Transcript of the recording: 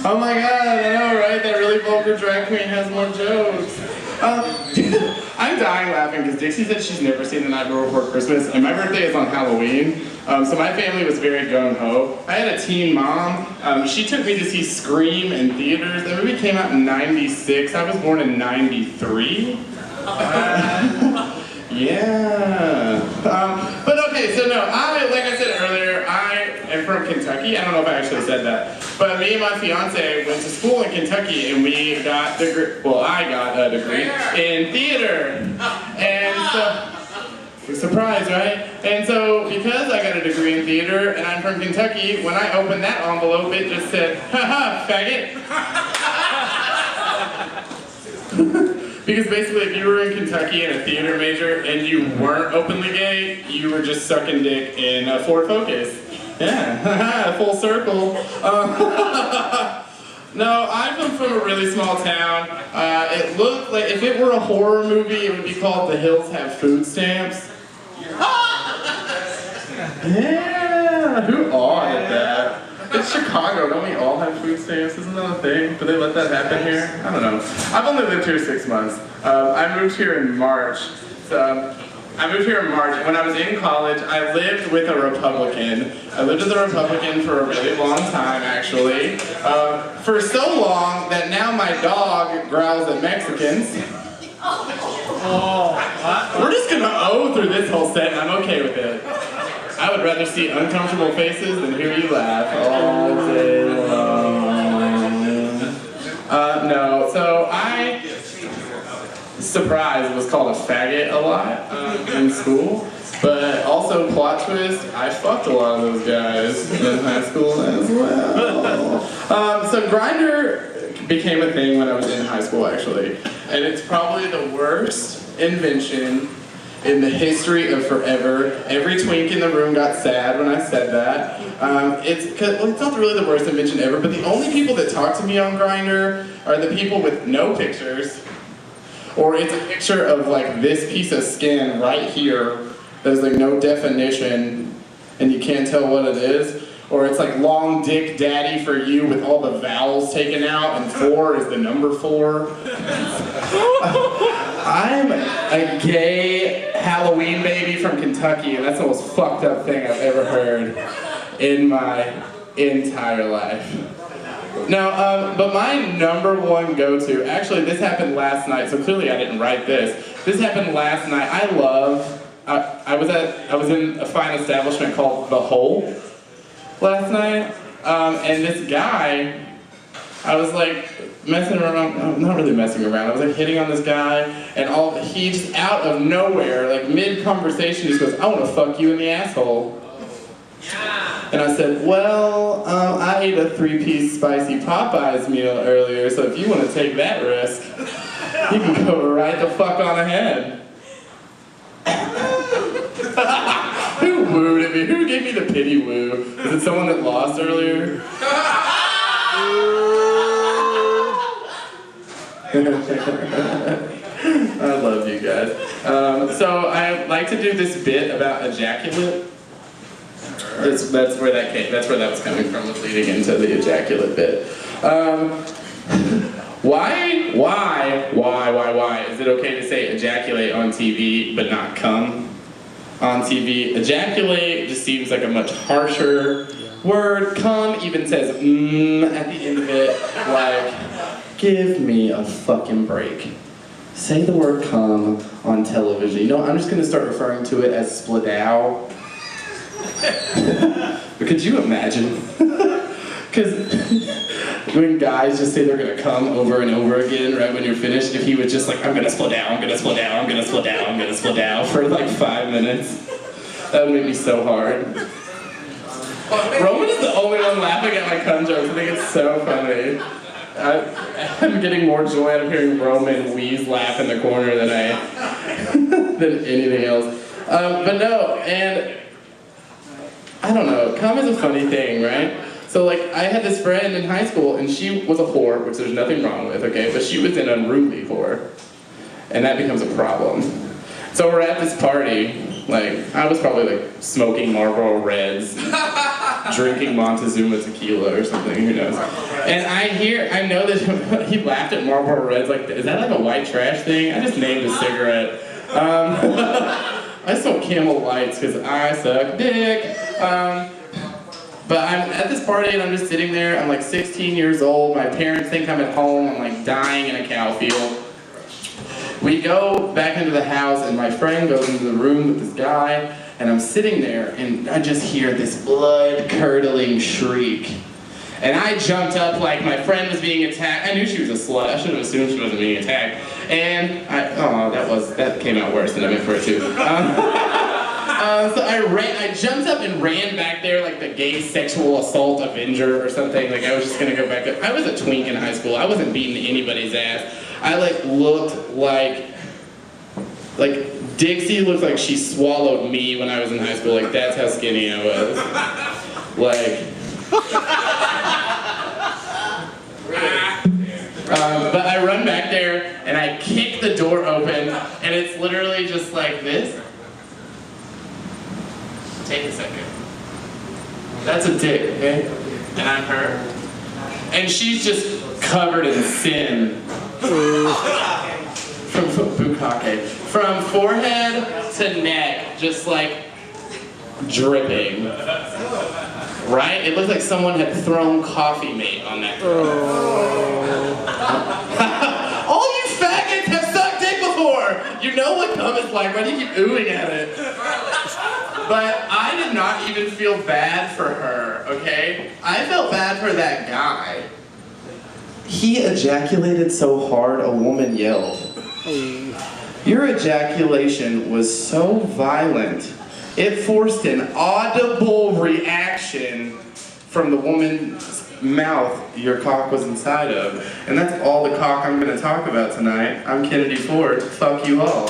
Oh my god, I know, right? That really vulgar drag queen has more jokes. I'm dying laughing because Dixie said she's never seen The Night Before Christmas, and my birthday is on Halloween. So my family was very gung-ho. I had a teen mom. She took me to see Scream in theaters. That movie came out in '96. I was born in '93. Yeah. But okay, so no, like I said earlier, I am from Kentucky. I don't know if I actually said that. But me and my fiance went to school in Kentucky and we got I got a degree in theater. And so, surprise, right? And so, because I got a degree in theater and I'm from Kentucky, when I opened that envelope, it just said, haha, faggot. Because basically, if you were in Kentucky and a theater major and you weren't openly gay, you were just sucking dick in a Ford Focus. Yeah, full circle. No, I'm from a really small town. It looked like if it were a horror movie, it would be called The Hills Have Food Stamps. Yeah, who awed at that? It's Chicago, don't we all have food stamps? Isn't that a thing? Do they let that happen here? I don't know. I've only lived here 6 months. I moved here in March. I moved here in March. When I was in college, I lived with a Republican. I lived with a Republican for a really long time, actually. For so long that now my dog growls at Mexicans. We're just gonna owe through this whole set, and I'm okay with it. I would rather see uncomfortable faces than hear you laugh all day long. No, so I, surprise, was called a faggot a lot in school. But also, plot twist, I fucked a lot of those guys in high school as well. So Grindr became a thing when I was in high school, actually. And it's probably the worst invention in the history of forever. Every twink in the room got sad when I said that. It's not really the worst invention ever, but the only people that talk to me on Grindr are the people with no pictures, or it's a picture of like this piece of skin right here. There's like no definition, and you can't tell what it is. Or it's like long dick daddy for you with all the vowels taken out, and 4 is the number 4. I'm a gay Halloween baby from Kentucky, and that's the most fucked up thing I've ever heard in my entire life. No, but my number one go-to, actually this happened last night, so clearly I didn't write this. This happened last night. I was in a fine establishment called The Hole last night, and this guy, I was like messing around, not really messing around, I was like hitting on this guy, and he just out of nowhere, like mid-conversation, he goes, I want to fuck you in the asshole. And I said, well, I ate a 3-piece spicy Popeyes meal earlier, so if you want to take that risk, you can go right the fuck on ahead. Who wooed at me? Who gave me the pity woo? Was it someone that lost earlier? I love you guys. So I like to do this bit about ejaculate. That's where that was coming from, was leading into the ejaculate bit. Why is it okay to say ejaculate on TV but not come on TV? Ejaculate just seems like a much harsher word. Come even says at the end of it. Like, give me a fucking break. Say the word come on television. You know, I'm just gonna start referring to it as spladow. But could you imagine? Because when guys just say they're gonna come over and over again, right when you're finished, if he was just like, I'm gonna split down, I'm gonna split down, I'm gonna split down, I'm gonna split down for like 5 minutes, that would make me so hard. Roman is the only one laughing at my cum jokes. I think it's so funny. I'm getting more joy out of hearing Roman wheeze laugh in the corner than anything else. But no, and I don't know, cum is a funny thing, right? So like, I had this friend in high school, and she was a whore, which there's nothing wrong with, okay? But she was an unruly whore, and that becomes a problem. So we're at this party, like, I was probably like smoking Marlboro Reds. drinking Montezuma tequila or something, who knows. And I know that he laughed at Marlboro Reds, like, is that like a white trash thing? I just named a cigarette. I sold Camel Lights because I suck dick. But I'm at this party and I'm just sitting there, I'm like 16 years old, my parents think I'm at home, I'm like dying in a cow field. We go back into the house and my friend goes into the room with this guy and I'm sitting there and I just hear this blood-curdling shriek. And I jumped up like my friend was being attacked. I knew she was a slut, I should have assumed she wasn't being attacked. And that came out worse than I meant for it to. So I jumped up and ran back there like the gay sexual assault avenger or something. Like I was just gonna go back there. I was a twink in high school. I wasn't beating anybody's ass. I like looked like Dixie looked like she swallowed me when I was in high school. Like that's how skinny I was. Like. But I run back there and I kick the door open and it's literally just like this. Take a second. That's a dick, okay? And I'm her. And she's just covered in sin. From bukkake. From forehead to neck, just like dripping. Right? It looked like someone had thrown coffee mate on that girl. All you faggots have sucked dick before! You know what cum is like, why do you keep oohing at it? But I did not even feel bad for her, okay? I felt bad for that guy. He ejaculated so hard a woman yelled. Your ejaculation was so violent, it forced an audible reaction from the woman's mouth your cock was inside of. And that's all the cock I'm going to talk about tonight. I'm Kennedy Ford. Fuck you all.